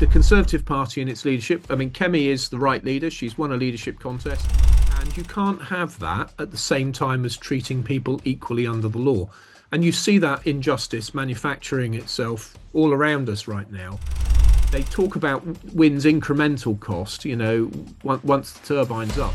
the Conservative Party and its leadership. I mean, Kemi is the right leader. She's won a leadership contest. And you can't have that at the same time as treating people equally under the law. And you see that injustice manufacturing itself all around us right now. They talk about wind's incremental cost, once the turbine's up.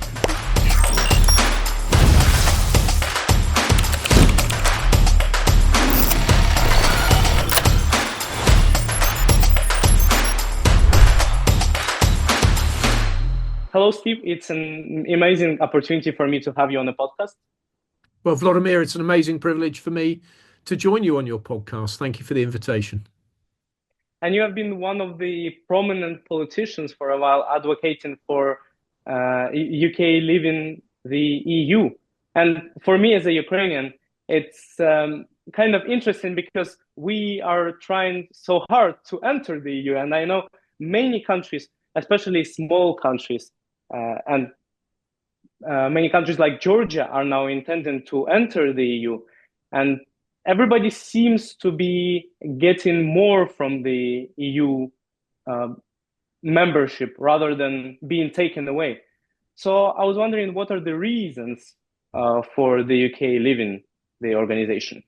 Hello, Steve. It's an amazing opportunity for me to have you on the podcast. Well, Vladimir, it's an amazing privilege for me to join you on your podcast. Thank you for the invitation. And you have been one of the prominent politicians for a while advocating for UK leaving the EU. And for me as a Ukrainian, it's kind of interesting because we are trying so hard to enter the EU. And I know many countries, especially small countries, and many countries like Georgia are now intending to enter the EU. And everybody seems to be getting more from the EU membership rather than being taken away. So I was wondering, what are the reasons for the UK leaving the organization?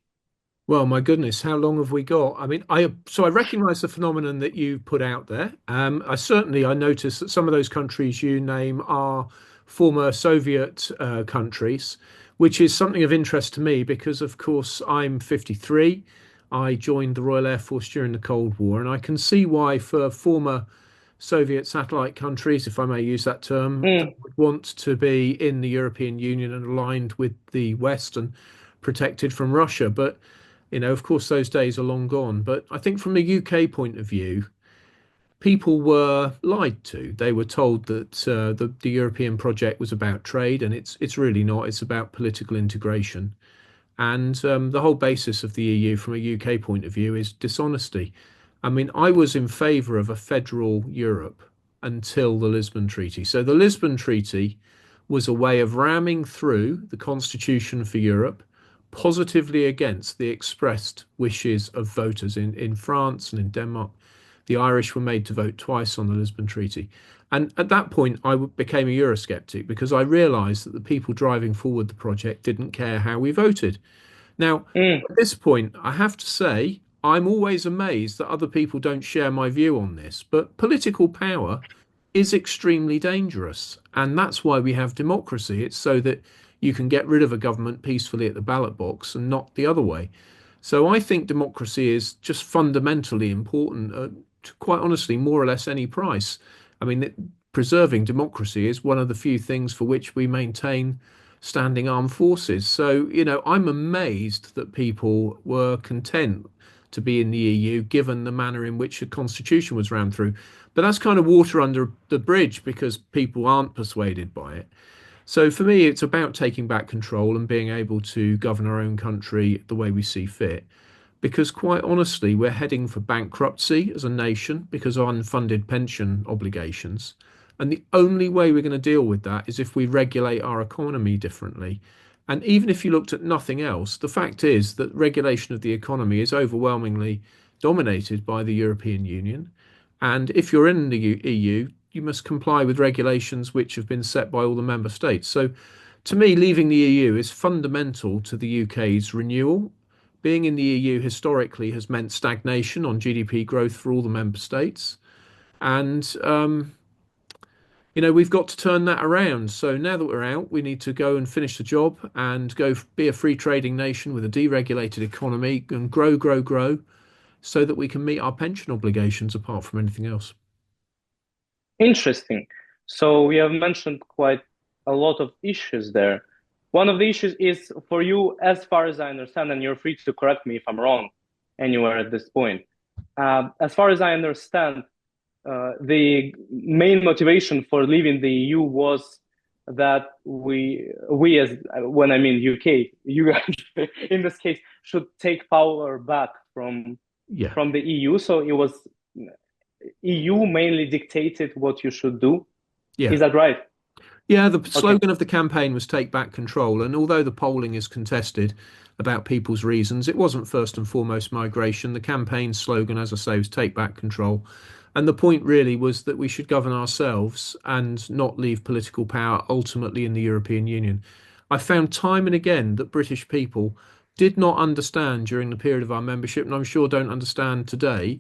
Well, my goodness, how long have we got? I mean, I recognise the phenomenon that you put out there. I noticed that some of those countries you name are former Soviet countries, which is something of interest to me because, of course, I'm 53. I joined the Royal Air Force during the Cold War, and I can see why for former Soviet satellite countries, if I may use that term, would want to be in the European Union and aligned with the West and protected from Russia. But of course, those days are long gone. But I think from a UK point of view, people were lied to. They were told that the European project was about trade, and it's really not. It's about political integration. And the whole basis of the EU from a UK point of view is dishonesty. I mean, I was in favour of a federal Europe until the Lisbon Treaty. So the Lisbon Treaty was a way of ramming through the Constitution for Europe positively against the expressed wishes of voters in France and in Denmark. The Irish were made to vote twice on the Lisbon Treaty. And at that point, I became a Eurosceptic because I realised that the people driving forward the project didn't care how we voted. Now, at this point, I have to say, I'm always amazed that other people don't share my view on this. But political power is extremely dangerous. And that's why we have democracy. It's so that you can get rid of a government peacefully at the ballot box and not the other way. So I think democracy is just fundamentally important, to, quite honestly, more or less any price. I mean, preserving democracy is one of the few things for which we maintain standing armed forces. So, I'm amazed that people were content to be in the EU, given the manner in which the constitution was rammed through. But that's kind of water under the bridge because people aren't persuaded by it. So for me, it's about taking back control and being able to govern our own country the way we see fit. Because quite honestly, we're heading for bankruptcy as a nation because of unfunded pension obligations. And the only way we're going to deal with that is if we regulate our economy differently. And even if you looked at nothing else, the fact is that regulation of the economy is overwhelmingly dominated by the European Union. And if you're in the EU, you must comply with regulations which have been set by all the member states. So to me, leaving the EU is fundamental to the UK's renewal. Being in the EU historically has meant stagnation on GDP growth for all the member states. And, we've got to turn that around. So now that we're out, we need to go and finish the job and go be a free trading nation with a deregulated economy and grow so that we can meet our pension obligations apart from anything else. Interesting. So we have mentioned quite a lot of issues there. One of the issues is for you, as far as I understand, and you're free to correct me if I'm wrong anywhere at this point. As far as I understand, the main motivation for leaving the EU was that we as, when I mean UK, you guys in this case, should take power back from the EU. So it was EU mainly dictated what you should do. Yeah. Is that right? Yeah, the slogan of the campaign was take back control. And although the polling is contested about people's reasons, it wasn't first and foremost migration. The campaign slogan, as I say, was take back control. And the point really was that we should govern ourselves and not leave political power ultimately in the European Union. I found time and again that British people did not understand during the period of our membership, and I'm sure don't understand today,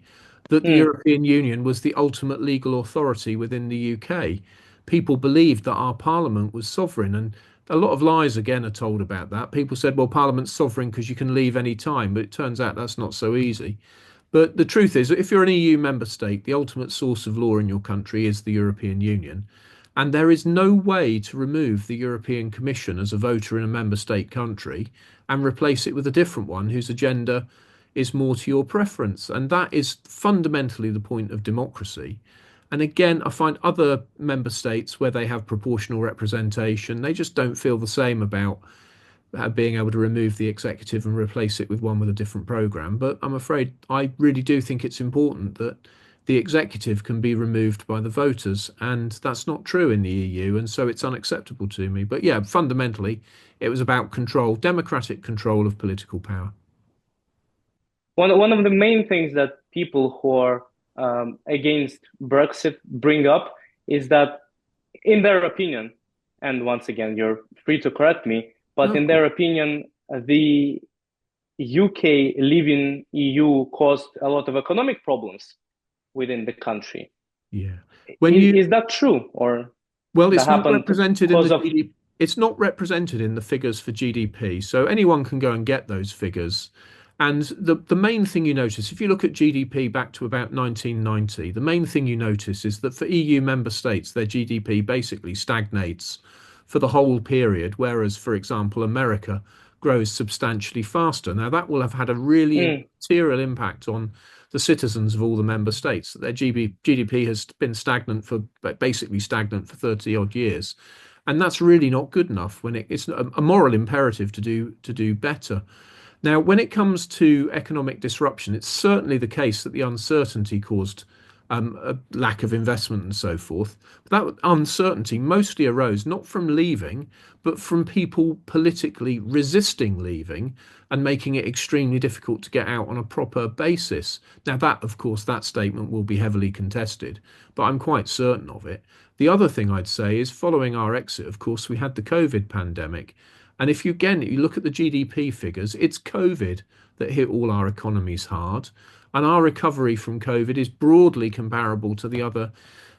that the Mm. European Union was the ultimate legal authority within the UK. People believed that our parliament was sovereign, and a lot of lies again are told about that. People said, well, parliament's sovereign because you can leave any time, but it turns out that's not so easy. But the truth is, if you're an EU member state, the ultimate source of law in your country is the European Union. And there is no way to remove the European Commission as a voter in a member state country and replace it with a different one whose agenda is more to your preference. And that is fundamentally the point of democracy. And again, I find other member states where they have proportional representation, they just don't feel the same about being able to remove the executive and replace it with one with a different program. But I'm afraid I really do think it's important that the executive can be removed by the voters, and that's not true in the EU, and so it's unacceptable to me. But yeah, fundamentally, it was about control, democratic control of political power. One of the main things that people who are against Brexit bring up is that, in their opinion, and once again, you're free to correct me, No, but of in course. their opinion, the UK leaving EU caused a lot of economic problems within the country. Yeah. When Is that true, or Well, that it's not happened represented in because the of? GDP. It's not represented in the figures for GDP. So anyone can go and get those figures. And the main thing you notice, if you look at GDP back to about 1990, the main thing you notice is that for EU member states, their GDP basically stagnates for the whole period, whereas, for example, America grows substantially faster. Now, that will have had a really Mm, material impact on the citizens of all the member states. Their GDP has been stagnant for basically stagnant for 30 odd years. And that's really not good enough when it's a moral imperative to do better. Now, when it comes to economic disruption, it's certainly the case that the uncertainty caused a lack of investment and so forth. But that uncertainty mostly arose not from leaving, but from people politically resisting leaving and making it extremely difficult to get out on a proper basis. Now, that, of course, that statement will be heavily contested, but I'm quite certain of it. The other thing I'd say is following our exit, of course, we had the COVID pandemic. And if you again you look at the GDP figures, it's COVID that hit all our economies hard. And our recovery from COVID is broadly comparable to the other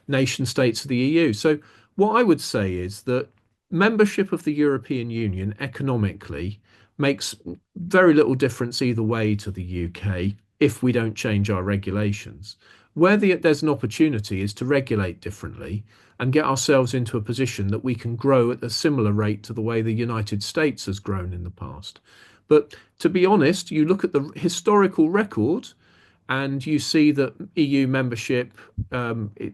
nation states of the EU. So, what I would say is that membership of the European Union economically makes very little difference either way to the UK if we don't change our regulations. Where there's an opportunity is to regulate differently and get ourselves into a position that we can grow at a similar rate to the way the United States has grown in the past. But to be honest, you look at the historical record and you see that EU membership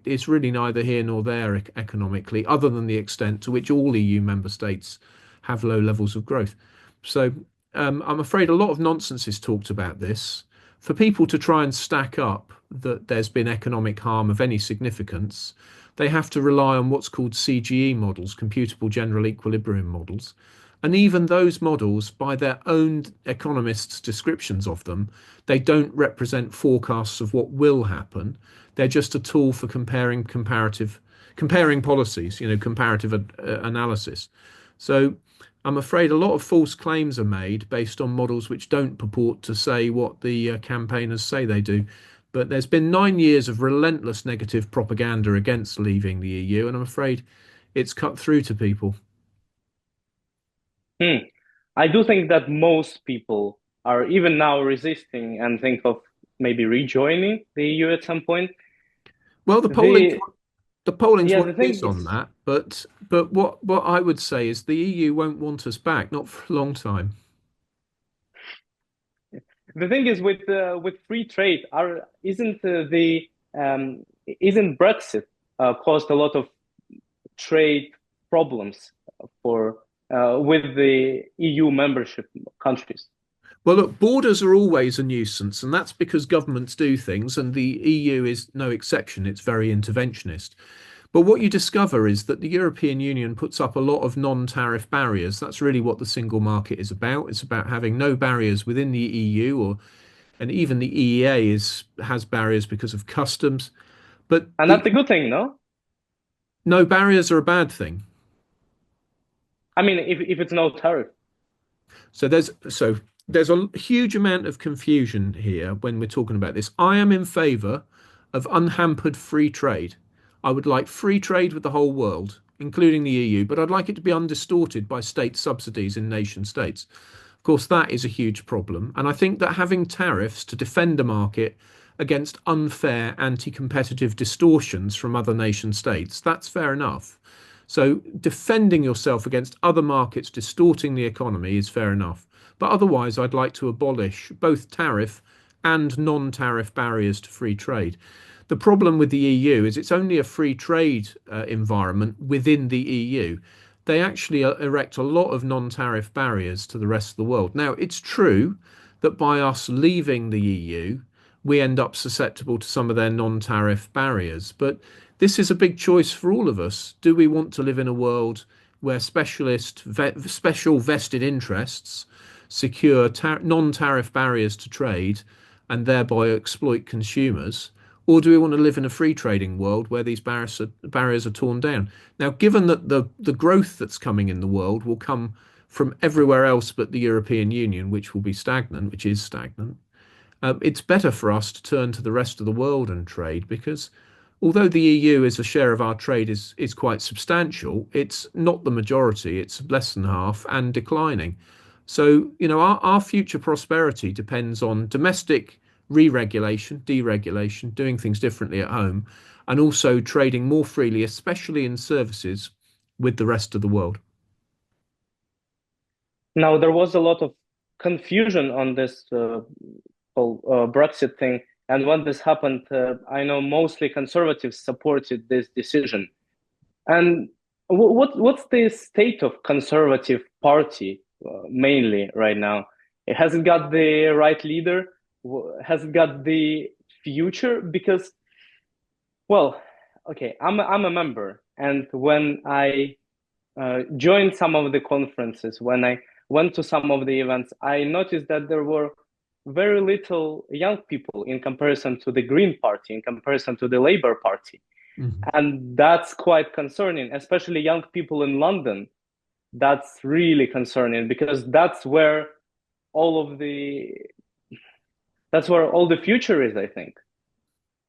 is really neither here nor there economically, other than the extent to which all EU member states have low levels of growth. So I'm afraid a lot of nonsense is talked about this. For people to try and stack up that there's been economic harm of any significance, they have to rely on what's called CGE models, computable general equilibrium models. And even those models, by their own economists' descriptions of them, they don't represent forecasts of what will happen. They're just a tool for comparing policies, comparative analysis. So I'm afraid a lot of false claims are made based on models which don't purport to say what the campaigners say they do. But there's been 9 years of relentless negative propaganda against leaving the EU, and I'm afraid it's cut through to people. mm. I do think that most people are even now resisting and think of maybe rejoining the EU at some point. Well, The the polling's Yeah, what the it thing is on is, that, but what I would say is the EU won't want us back, not for a long time. with free trade, are isn't the isn't Brexit caused a lot of trade problems for with the EU membership countries? Well, look, borders are always a nuisance, and that's because governments do things, and the EU is no exception. It's very interventionist. But what you discover is that the European Union puts up a lot of non-tariff barriers. That's really what the single market is about. It's about having no barriers within the EU, and even the EEA has barriers because of customs. But And that's a good thing, no? no, barriers are a bad thing. I mean, if it's no tariff. So there's a huge amount of confusion here when we're talking about this. I am in favour of unhampered free trade. I would like free trade with the whole world, including the EU, but I'd like it to be undistorted by state subsidies in nation states. Of course, that is a huge problem. And I think that having tariffs to defend a market against unfair anti-competitive distortions from other nation states, that's fair enough. So defending yourself against other markets distorting the economy is fair enough. But otherwise, I'd like to abolish both tariff and non-tariff barriers to free trade. The problem with the EU is it's only a free trade environment within the EU. They actually erect a lot of non-tariff barriers to the rest of the world. Now, it's true that by us leaving the EU, we end up susceptible to some of their non-tariff barriers. But this is a big choice for all of us. Do we want to live in a world where special vested interests secure non-tariff barriers to trade and thereby exploit consumers? Or do we want to live in a free trading world where these barriers are torn down? Now, given that the growth that's coming in the world will come from everywhere else but the European Union, which will be stagnant, which is stagnant, it's better for us to turn to the rest of the world and trade because although the EU as a share of our trade is quite substantial, it's not the majority, it's less than half and declining. So, our future prosperity depends on domestic re-regulation, deregulation, doing things differently at home, and also trading more freely, especially in services, with the rest of the world. Now, there was a lot of confusion on this whole Brexit thing. And when this happened, I know mostly conservatives supported this decision. And what's the state of conservative party mainly right now? Has it got the right leader? Has it got the future? Because, well, okay, I'm a member, and when I joined some of the conferences, when I went to some of the events, I noticed that there were very little young people in comparison to the Green Party, in comparison to the Labour Party. Mhm. And that's quite concerning, especially young people in London. That's really concerning because all of the that's where all the future is, I think.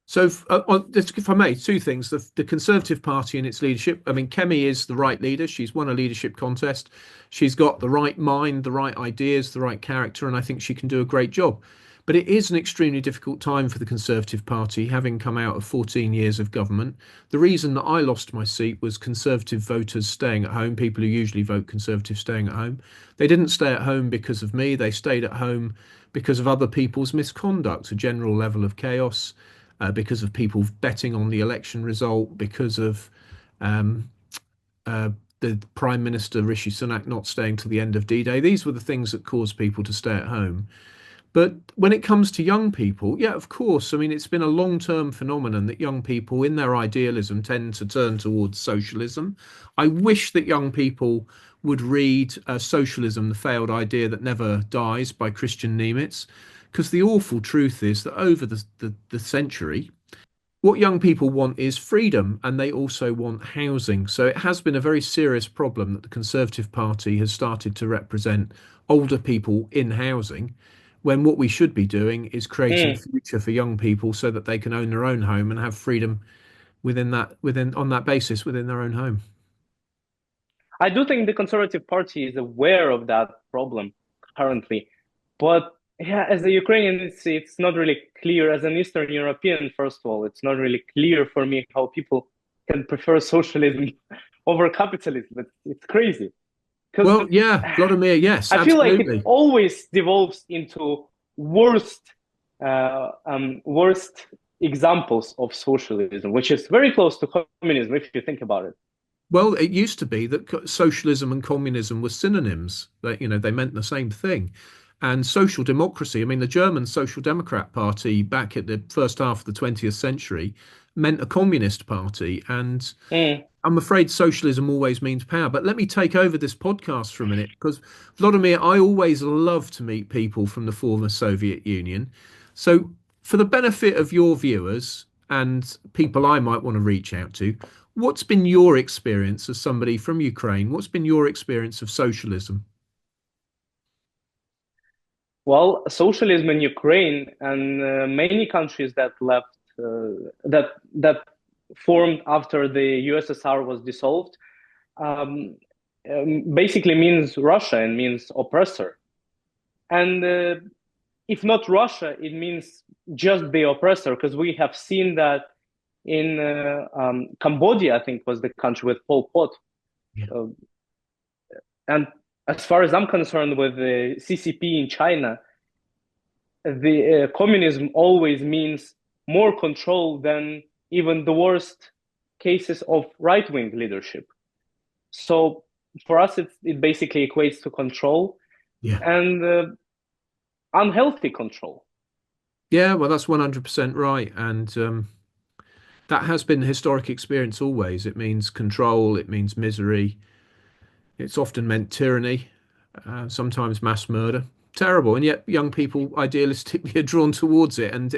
So, if I may, two things. The Conservative Party and its leadership. I mean, Kemi is the right leader. She's won a leadership contest. She's got the right mind, the right ideas, the right character, and I think she can do a great job. But it is an extremely difficult time for the Conservative Party, having come out of 14 years of government. The reason that I lost my seat was Conservative voters staying at home, people who usually vote Conservative staying at home. They didn't stay at home because of me, they stayed at home because of other people's misconduct, a general level of chaos, because of people betting on the election result, because of um, uh, the Prime Minister Rishi Sunak not staying till the end of D-Day. These were the things that caused people to stay at home. But when it comes to young people, yeah, of course. I mean, it's been a long-term phenomenon that young people, in their idealism, tend to turn towards socialism. I wish that young people would read Socialism, the Failed Idea That Never Dies by Christian Niemitz, because the awful truth is that over the century, what young people want is freedom and they also want housing. So it has been a very serious problem that the Conservative Party has started to represent older people in housing when what we should be doing is creating a Mm. future for young people so that they can own their own home and have freedom within on that basis within their own home. I do think the Conservative Party is aware of that problem currently, but yeah, as a Ukrainian, it's not really clear. As an Eastern European, first of all, it's not really clear for me how people can prefer socialism over capitalism. It's crazy because Well, yeah, Vladimir, yes, I feel like it absolutely. always devolves into worst, worst examples of socialism, which is very close to communism if you think about it. Well, it used to be that socialism and communism were synonyms. That they meant the same thing. And social democracy, I mean, the German Social Democrat Party back at the first half of the 20th century meant a communist party. And Mm. I'm afraid socialism always means power. But let me take over this podcast for a minute because, Vladimir, I always love to meet people from the former Soviet Union. So, for the benefit of your viewers, and people I might want to reach out to. What's been your experience as somebody from Ukraine? What's been your experience of socialism? Well, socialism in Ukraine and many countries that left that formed after the USSR was dissolved um, basically means Russia and means oppressor. And if not Russia, it means just the oppressor, because we have seen that in Cambodia, I think was the country with Pol Pot. Yeah. Uh, and as far as I'm concerned, with the CCP in China, the communism always means more control than even the worst cases of right-wing leadership. So for us, it basically equates to control Yeah. and unhealthy control. Yeah, well, that's 100% right. And that has been the historic experience always. It means control, it means misery, it's often meant tyranny, sometimes mass murder. Terrible. And yet young people idealistically are drawn towards it. And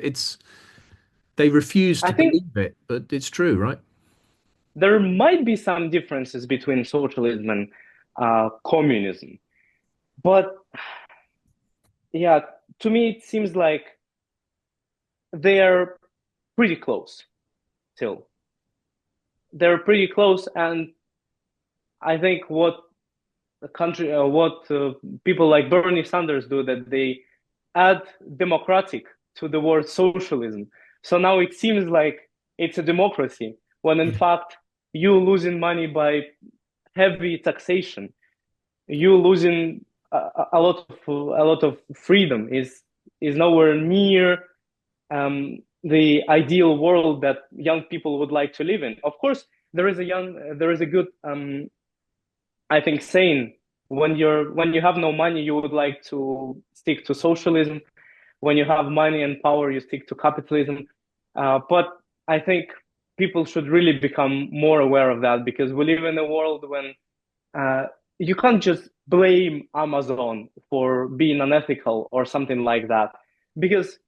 they refuse I to think believe it, but it's true, right? there might be some differences between socialism and communism, but yeah, to me it seems like they are pretty close still. They're pretty close, and I think what people like Bernie Sanders do, that they add democratic to the word socialism. So now it seems like it's a democracy, when in Yeah. fact you losing money by heavy taxation, you losing a lot of freedom is nowhere near the ideal world that young people would like to live in. Of course, there is a good I think saying, when you have no money, you would like to stick to socialism. When you have money and power, you stick to capitalism. But I think people should really become more aware of that, because we live in a world when uh, you can't just blame Amazon for being unethical or something like that, because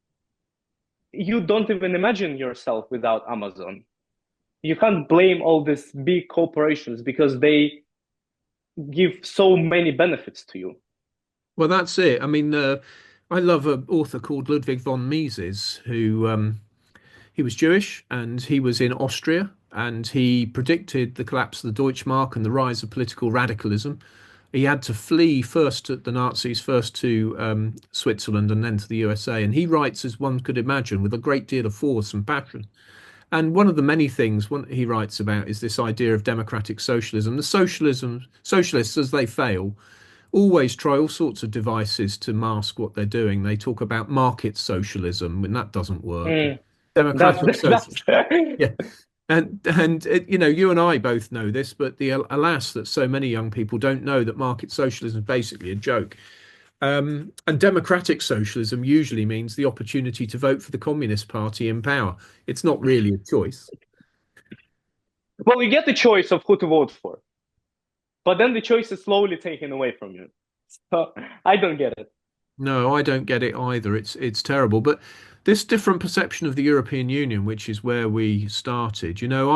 you don't even imagine yourself without Amazon. You can't blame all these big corporations because they give so many benefits to you. Well, that's it. I mean, I love an author called Ludwig von Mises, who he was Jewish and he was in Austria and he predicted the collapse of the Deutschmark and the rise of political radicalism. He had to flee first to the Nazis, first to Switzerland and then to the USA. And he writes, as one could imagine, with a great deal of force and passion. And one of the many things he writes about is this idea of democratic socialism. Socialists, as they fail, always try all sorts of devices to mask what they're doing. They talk about market socialism, and that doesn't work. Mm, that's Democratic social, that's yeah. And you know, you and I both know this, but alas, that so many young people don't know that market socialism is basically a joke. And democratic socialism usually means the opportunity to vote for the Communist Party in power. It's not really a choice. well, you get the choice of who to vote for, but then the choice is slowly taken away from you. So I don't get it. No, I don't get it either. It's terrible. But this different perception of the European Union, which is where we started, you know,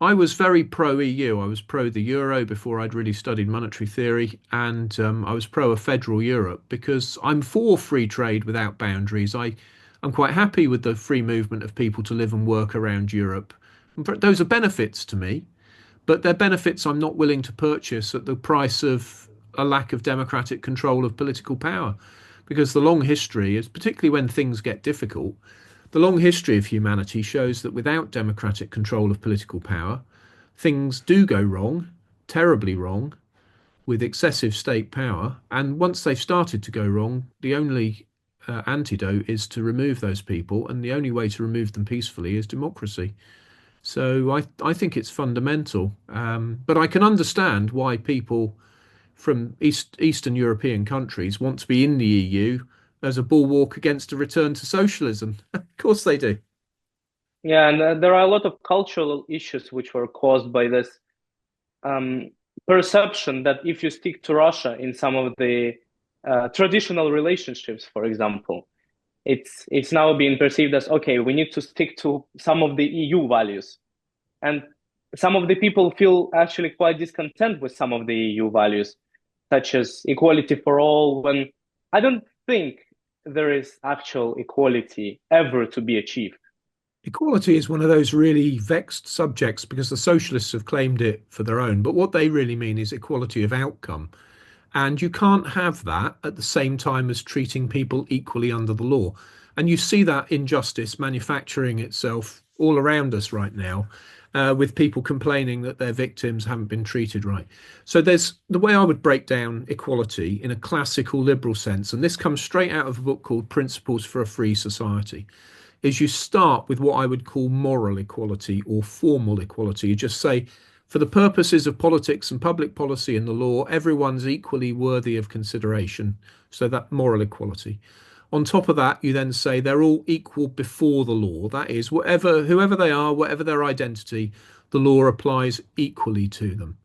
I was very pro EU. I was pro the euro before I'd really studied monetary theory, and I was pro a federal Europe because I'm for free trade without boundaries. I'm quite happy with the free movement of people to live and work around Europe. Those are benefits to me, but they're benefits I'm not willing to purchase at the price of a lack of democratic control of political power. Because the long history is, particularly when things get difficult, the long history of humanity shows that without democratic control of political power, things do go wrong, terribly wrong, with excessive state power. And once they've started to go wrong, the only antidote is to remove those people, and the only way to remove them peacefully is democracy. So I think it's fundamental. But I can understand why people from Eastern European countries want to be in the EU as a bulwark against a return to socialism. Of course they do. Yeah, and there are a lot of cultural issues which were caused by this um, perception that if you stick to Russia in some of the traditional relationships, for example, it's now being perceived as, okay, we need to stick to some of the EU values. And some of the people feel actually quite discontent with some of the EU values, such as equality for all, when I don't think there is actual equality ever to be achieved. Equality is one of those really vexed subjects because the socialists have claimed it for their own. But what they really mean is equality of outcome. And you can't have that at the same time as treating people equally under the law. And you see that injustice manufacturing itself all around us right now, with people complaining that their victims haven't been treated right. So there's the way I would break down equality in a classical liberal sense, and this comes straight out of a book called Principles for a Free Society, is you start with what I would call moral equality or formal equality. You just say, for the purposes of politics and public policy and the law, everyone's equally worthy of consideration. So that moral equality. On top of that, you then say they're all equal before the law. That is, whoever they are, whatever their identity, the law applies equally to them.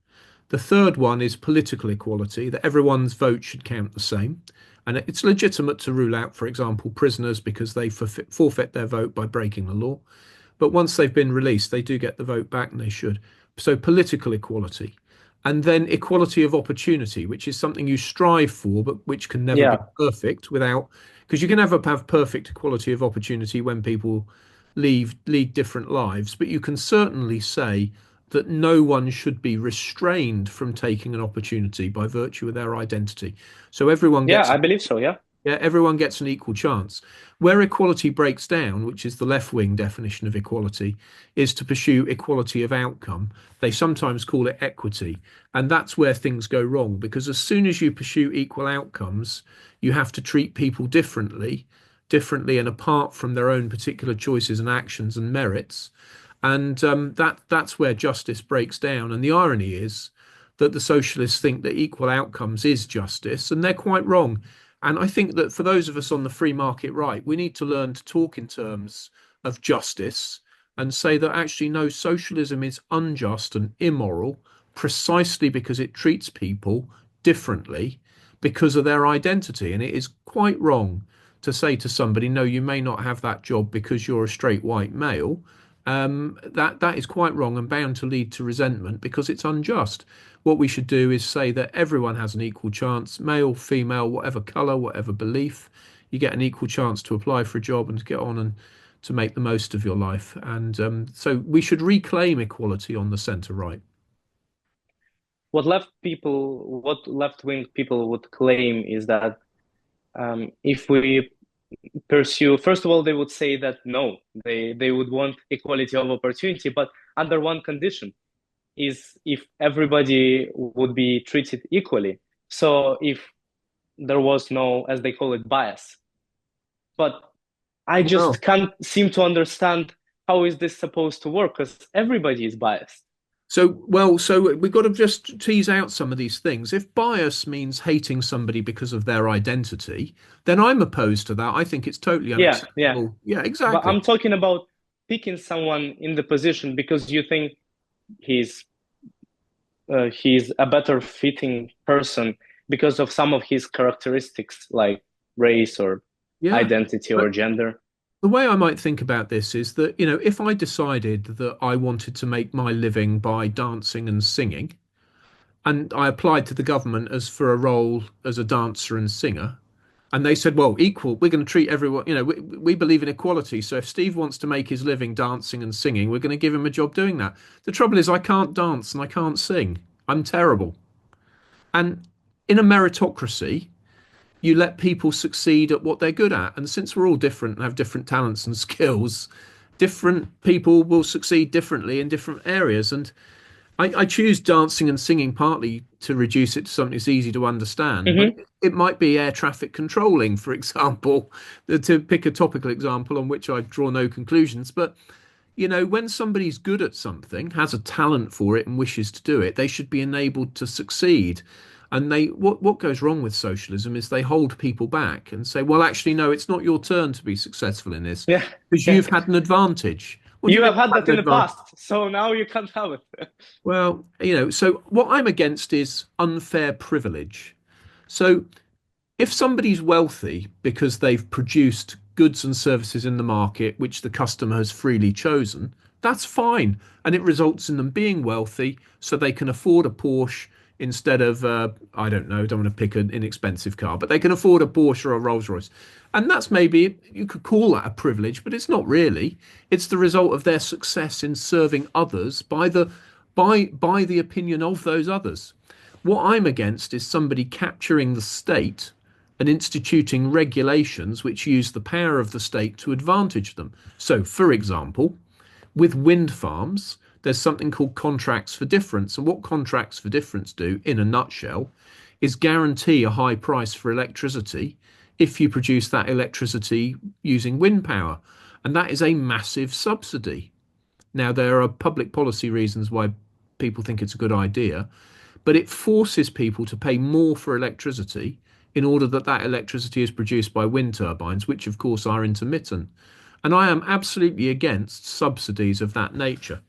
The third one is political equality, that everyone's vote should count the same. And it's legitimate to rule out, for example, prisoners because they forfeit their vote by breaking the law. But once they've been released, they do get the vote back and they should. So political equality. And then equality of opportunity, which is something you strive for, but which can never be Yeah, perfect without, because you can never have perfect equality of opportunity when people lead different lives. But you can certainly say that no one should be restrained from taking an opportunity by virtue of their identity. So everyone yeah, gets I believe so. Yeah. yeah, everyone gets an equal chance. Where equality breaks down, which is the left wing definition of equality, is to pursue equality of outcome. They sometimes call it equity. And that's where things go wrong because as soon as you pursue equal outcomes, you have to treat people differently and apart from their own particular choices and actions and merits. And that's where justice breaks down. And the irony is that the socialists think that equal outcomes is justice, and they're quite wrong. And I think that for those of us on the free market right, we need to learn to talk in terms of justice and say that actually, no, socialism is unjust and immoral precisely because it treats people differently because of their identity. And it is quite wrong to say to somebody, no, you may not have that job because you're a straight white male. That is quite wrong and bound to lead to resentment because it's unjust. What we should do is say that everyone has an equal chance, male, female, whatever colour, whatever belief, you get an equal chance to apply for a job and to get on and to make the most of your life. And so we should reclaim equality on the centre right. What left wing people would claim is that if we pursue, first of all, they would say that no, they would want equality of opportunity, but under one condition is if everybody would be treated equally. So if there was no, as they call it, bias. But I Well, just can't seem to understand how is this supposed to work because everybody is biased. so we've got to just tease out some of these things. If bias means hating somebody because of their identity, then I'm opposed to that. I think it's totally Yeah, yeah. unacceptable. Yeah, But exactly. I'm talking about picking someone in the position because you think he's he's a better fitting person because of some of his characteristics like race or Yeah. identity or But gender. the way I might think about this is that, if I decided that I wanted to make my living by dancing and singing, and I applied to the government as for a role as a dancer and singer, and they said, well, equal, we're going to treat everyone, we believe in equality. So if Steve wants to make his living dancing and singing, we're going to give him a job doing that. The trouble is, I can't dance and I can't sing. I'm terrible. And in a meritocracy, you let people succeed at what they're good at. And since we're all different and have different talents and skills, different people will succeed differently in different areas. And I choose dancing and singing partly to reduce it to something that's easy to understand, but Hmm. it might be air traffic controlling, for example, to pick a topical example on which I draw no conclusions. But when somebody's good at something, has a talent for it, and wishes to do it, they should be enabled to succeed. And what goes wrong with socialism is they hold people back and say, well, actually, no, it's not your turn to be successful in this Yeah, because yeah. you've had an advantage. What do You you mean have had I've that had in an the advantage? past, so now you can't have it. Well, so what I'm against is unfair privilege. So if somebody's wealthy because they've produced goods and services in the market which the customer has freely chosen, that's fine. And it results in them being wealthy so they can afford a Porsche instead of, I don't know, don't want to pick an inexpensive car, but they can afford a Porsche or a Rolls Royce. And that's maybe, you could call that a privilege, but it's not really. It's the result of their success in serving others by the opinion of those others. What I'm against is somebody capturing the state and instituting regulations which use the power of the state to advantage them. So, for example, with wind farms, there's something called contracts for difference. And what contracts for difference do, in a nutshell, is guarantee a high price for electricity if you produce that electricity using wind power. And that is a massive subsidy. Now, there are public policy reasons why people think it's a good idea, but it forces people to pay more for electricity in order that that electricity is produced by wind turbines, which of course are intermittent. And I am absolutely against subsidies of that nature.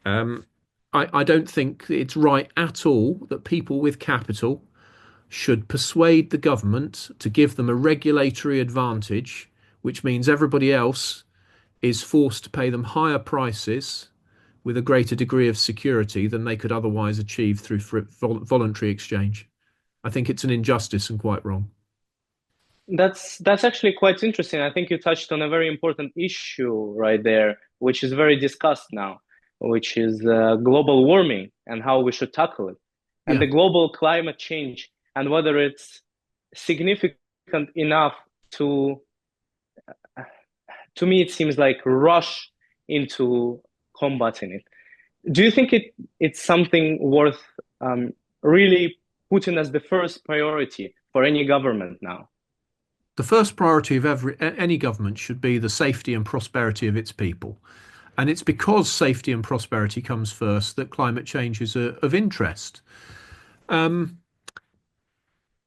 Um, I don't think it's right at all that people with capital should persuade the government to give them a regulatory advantage, which means everybody else is forced to pay them higher prices with a greater degree of security than they could otherwise achieve through voluntary exchange. I think it's an injustice and quite wrong. That's actually quite interesting. I think you touched on a very important issue right there, which is very discussed now, which is global warming and how we should tackle it, and Yeah. the global climate change, and whether it's significant enough to to me it seems like rush into combating it. Do you think it's something worth really putting as the first priority for any government now? The first priority of any government should be the safety and prosperity of its people. And it's because safety and prosperity comes first that climate change is of interest. Um,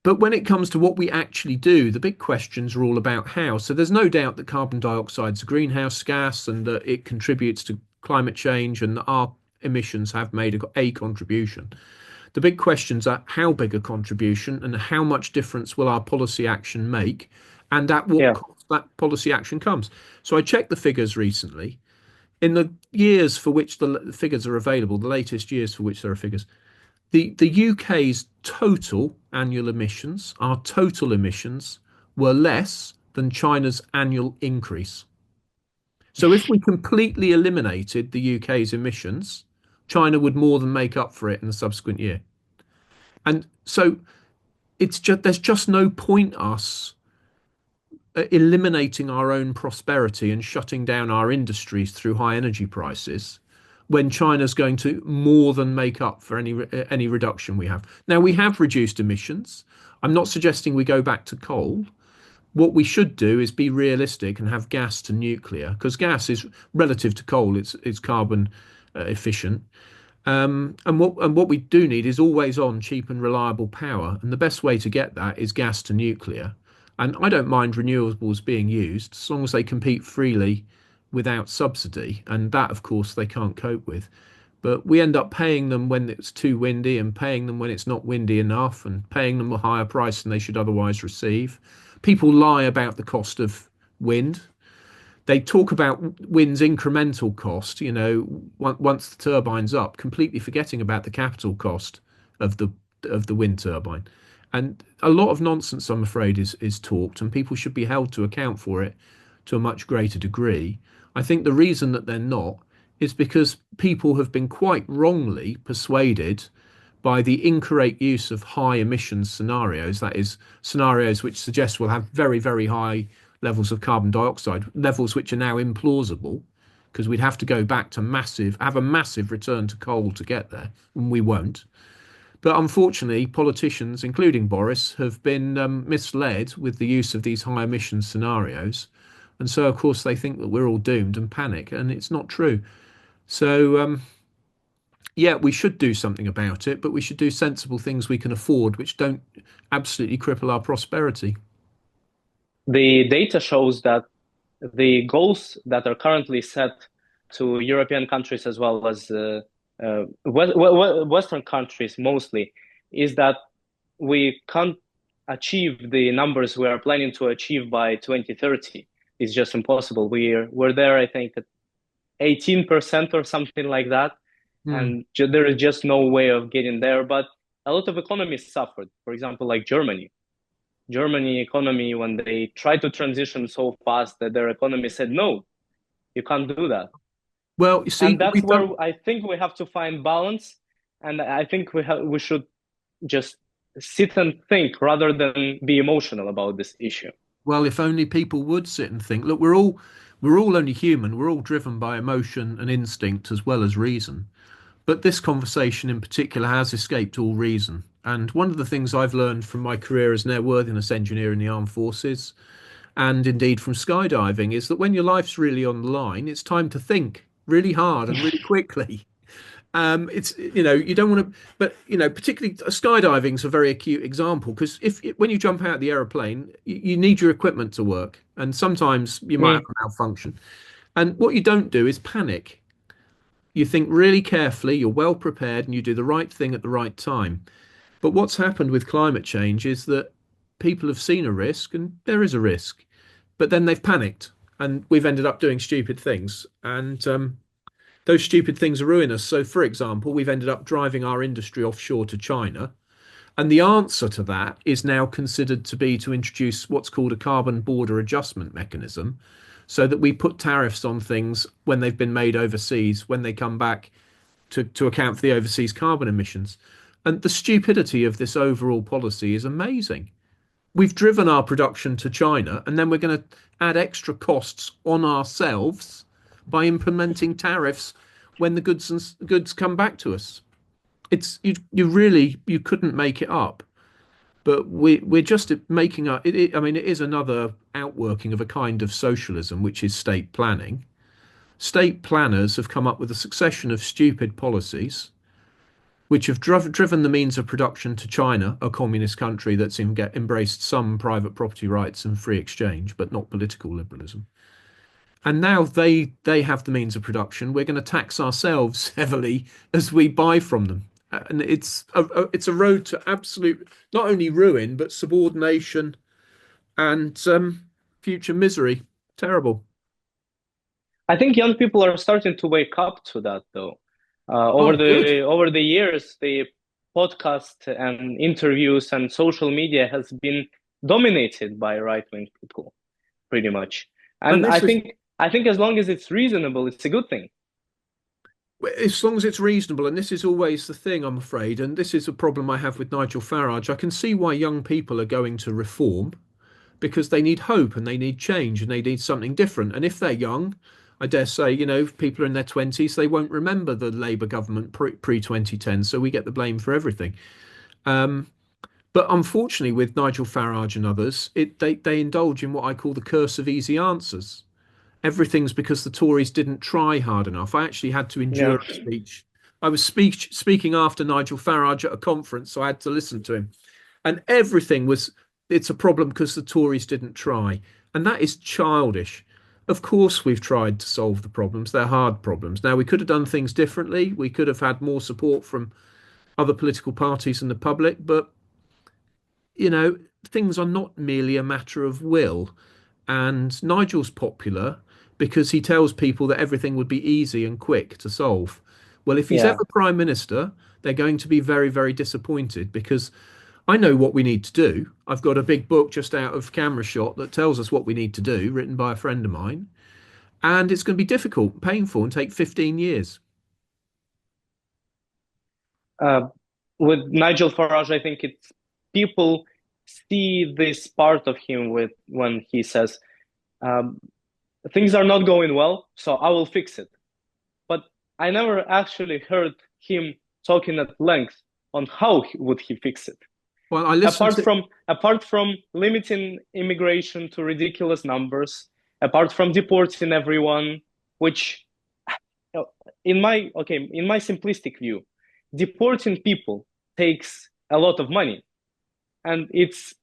but when it comes to what we actually do, the big questions are all about how. So there's no doubt that carbon dioxide is a greenhouse gas and that it contributes to climate change and that our emissions have made a contribution. The big questions are how big a contribution and how much difference will our policy action make and at what Yeah. cost that policy action comes. So I checked the figures recently. In the years for which the figures are available, the latest years for which there are figures, the UK's total annual emissions, our total emissions, were less than China's annual increase. So if we completely eliminated the UK's emissions, China would more than make up for it in the subsequent year. And so it's just there's just no point us eliminating our own prosperity and shutting down our industries through high energy prices when China's going to more than make up for any reduction we have. Now we have reduced emissions. I'm not suggesting we go back to coal. What we should do is be realistic and have gas to nuclear because gas is relative to coal. It's carbon efficient. And what we do need is always on cheap and reliable power. And the best way to get that is gas to nuclear. And I don't mind renewables being used as long as they compete freely without subsidy. And that, of course, they can't cope with. But we end up paying them when it's too windy and paying them when it's not windy enough and paying them a higher price than they should otherwise receive. People lie about the cost of wind. They talk about wind's incremental cost, once the turbine's up, completely forgetting about the capital cost of the wind turbine. And a lot of nonsense, I'm afraid, is talked, and people should be held to account for it to a much greater degree. I think the reason that they're not is because people have been quite wrongly persuaded by the incorrect use of high emissions scenarios, that is, scenarios which suggest we'll have very, very high levels of carbon dioxide, levels which are now implausible, because we'd have to go back to have a massive return to coal to get there, and we won't. But unfortunately, politicians, including Boris, have been misled with the use of these high emissions scenarios. And so, of course, they think that we're all doomed and panic, and it's not true. So, yeah, we should do something about it, but we should do sensible things we can afford, which don't absolutely cripple our prosperity. The data shows that the goals that are currently set to European countries as well as Western countries mostly is that we can't achieve the numbers we are planning to achieve by 2030. is just impossible. We're there, I think, at 18% or something like that, Hmm. and there is just no way of getting there. But a lot of economies suffered. For example, like Germany. Germany economy, when they tried to transition so fast that their economy said, no, you can't do that. Well, you see, And that's we've where done I think we have to find balance. And I think we should just sit and think rather than be emotional about this issue. well. If only people would sit and think. Look, we're all only human. We're all driven by emotion and instinct as well as reason. But this conversation in particular has escaped all reason. And one of the things I've learned from my career as an airworthiness engineer in the armed forces, and indeed from skydiving, is that when your life's really on the line, it's time to think really hard and really quickly. It's you don't want to, but particularly skydiving's a very acute example because if when you jump out of the aeroplane, you need your equipment to work, and sometimes you might have Mm. a malfunction. And what you don't do is panic. You think really carefully, you're well prepared, and you do the right thing at the right time. But what's happened with climate change is that people have seen a risk, and there is a risk, but then they've panicked, and we've ended up doing stupid things. And those stupid things are ruining us. So, for example, we've ended up driving our industry offshore to China. And the answer to that is now considered to be to introduce what's called a carbon border adjustment mechanism so that we put tariffs on things when they've been made overseas, when they come back to account for the overseas carbon emissions. And the stupidity of this overall policy is amazing. We've driven our production to China, and then we're going to add extra costs on ourselves by implementing tariffs when the goods come back to us. It's you couldn't make it up. But we're just making up. I mean, it is another outworking of a kind of socialism, which is state planning. State planners have come up with a succession of stupid policies which have driven the means of production to China, a communist country that's embraced some private property rights and free exchange, but not political liberalism. And now they have the means of production. We're going to tax ourselves heavily as we buy from them, and it's a road to absolute not only ruin but subordination and future misery. Terrible. I think young people are starting to wake up to that, though. Oh, good. Over the years, the podcast and interviews and social media has been dominated by right-wing people, pretty much. And And this is I think as long as it's reasonable, it's a good thing. as long as it's reasonable, and this is always the thing, I'm afraid, and this is a problem I have with Nigel Farage. I can see why young people are going to reform because they need hope and they need change and they need something different. And if they're young, I dare say, if people are in their 20s, they won't remember the Labour government pre 2010, so we get the blame for everything. Um, but unfortunately, with Nigel Farage and others, they indulge in what I call the curse of easy answers. Everything's because the Tories didn't try hard enough. I actually had to Yeah. endure a speech. I was speaking after Nigel Farage at a conference, so I had to listen to him. And everything was, it's a problem because the Tories didn't try. And that is childish. Of course, we've tried to solve the problems. They're hard problems. Now, we could have done things differently. We could have had more support from other political parties and the public, but you know, things are not merely a matter of will. And Nigel's popular because he tells people that everything would be easy and quick to solve. Well, if he's Yeah. ever Prime Minister, they're going to be very, very disappointed because I know what we need to do. I've got a big book just out of camera shot that tells us what we need to do, written by a friend of mine. And it's going to be difficult, painful, and take 15 years. Uh, with Nigel Farage, I think it's people see this part of him with when he says, um, things are not going well, so I will fix it. But I never actually heard him talking at length on how would he fix it. Well, I listened to Apart from limiting immigration to ridiculous numbers, apart from deporting everyone, which in my simplistic view, deporting people takes a lot of money, and it's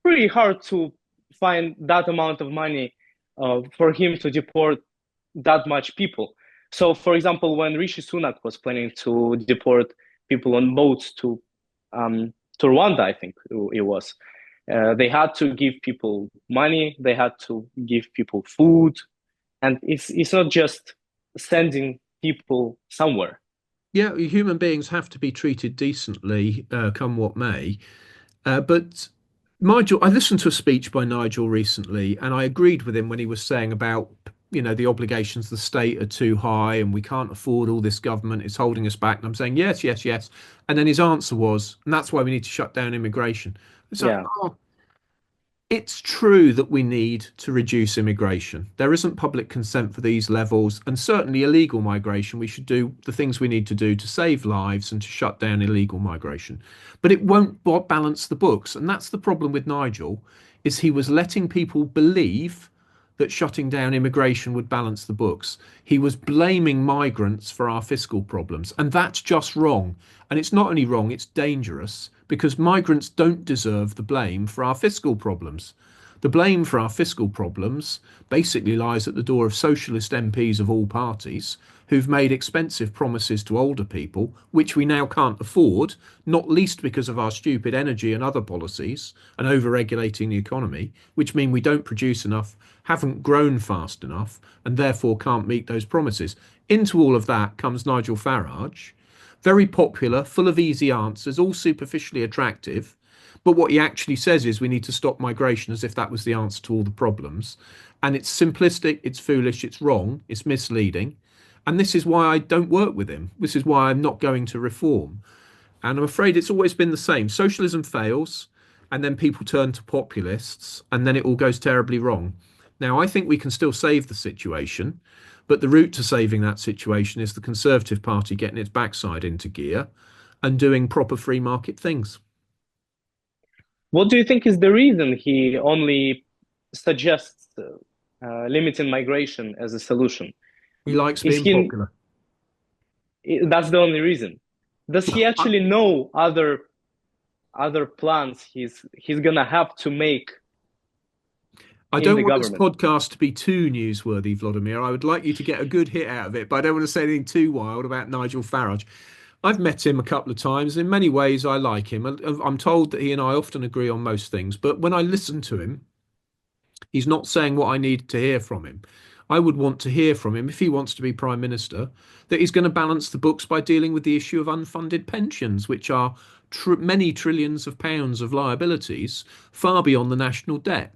pretty hard to find that amount of money for him to deport that much people. So, for example, when Rishi Sunak was planning to deport people on boats to Rwanda, I think it was. They had to give people money, they had to give people food, and it's not just sending people somewhere. Yeah, human beings have to be treated decently, come what may. But Nigel, I listened to a speech by Nigel recently, and I agreed with him when he was saying about, the obligations of the state are too high and we can't afford all this government, it's holding us back. And I'm saying, yes, yes, yes. And then his answer was, and that's why we need to shut down immigration. It's like, Yeah. oh, it's true that we need to reduce immigration. There isn't public consent for these levels, and certainly illegal migration. We should do the things we need to do to save lives and to shut down illegal migration. But it won't balance the books, and that's the problem with Nigel, is he was letting people believe that shutting down immigration would balance the books. He was blaming migrants for our fiscal problems, and that's just wrong. And it's not only wrong, it's dangerous because migrants don't deserve the blame for our fiscal problems. The blame for our fiscal problems basically lies at the door of socialist MPs of all parties who've made expensive promises to older people, which we now can't afford, not least because of our stupid energy and other policies and over-regulating the economy, which mean we don't produce enough, haven't grown fast enough, and therefore can't meet those promises. Into all of that comes Nigel Farage, very popular, full of easy answers, all superficially attractive. But what he actually says is we need to stop migration as if that was the answer to all the problems. And it's simplistic, it's foolish, it's wrong, it's misleading. And this is why I don't work with him. This is why I'm not going to reform. And I'm afraid it's always been the same. Socialism fails, and then people turn to populists, and then it all goes terribly wrong. Now, I think we can still save the situation, but the route to saving that situation is the Conservative Party getting its backside into gear and doing proper free market things. What do you think is the reason he only suggests limiting migration as a solution? He likes Is being he, popular. that's the only reason? Does he Well, actually know other plans he's gonna have to make I in don't the want this government? podcast to be too newsworthy, Vladimir. I would like you to get a good hit out of it, but I don't want to say anything too wild about Nigel Farage. I've met him a couple of times. In many ways, I like him. I'm told that he and I often agree on most things, but when I listen to him, he's not saying what I need to hear from him. I would want to hear from him, if he wants to be Prime Minister, that he's going to balance the books by dealing with the issue of unfunded pensions, which are many trillions of pounds of liabilities, far beyond the national debt.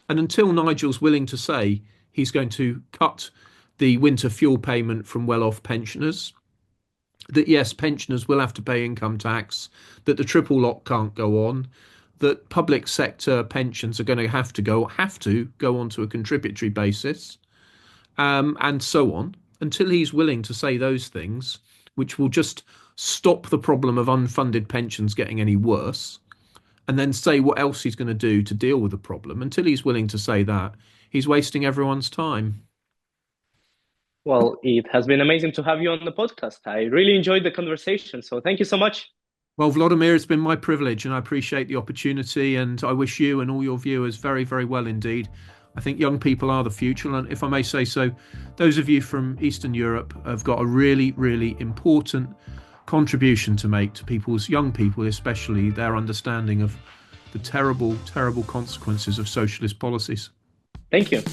And until Nigel's willing to say he's going to cut the winter fuel payment from well-off pensioners, that yes, pensioners will have to pay income tax, that the triple lock can't go on, that public sector pensions are going to have to go onto a contributory basis, and so on. Until he's willing to say those things, which will just stop the problem of unfunded pensions getting any worse, and then say what else he's going to do to deal with the problem. Until he's willing to say that, he's wasting everyone's time. Well, it has been amazing to have you on the podcast. I really enjoyed the conversation, so thank you so much. Well, Vladimir, it's been my privilege and I appreciate the opportunity. And I wish you and all your viewers very, very well indeed. I think young people are the future. And if I may say so, those of you from Eastern Europe have got a really, really important contribution to make to young people, especially their understanding of the terrible, terrible consequences of socialist policies. Thank you.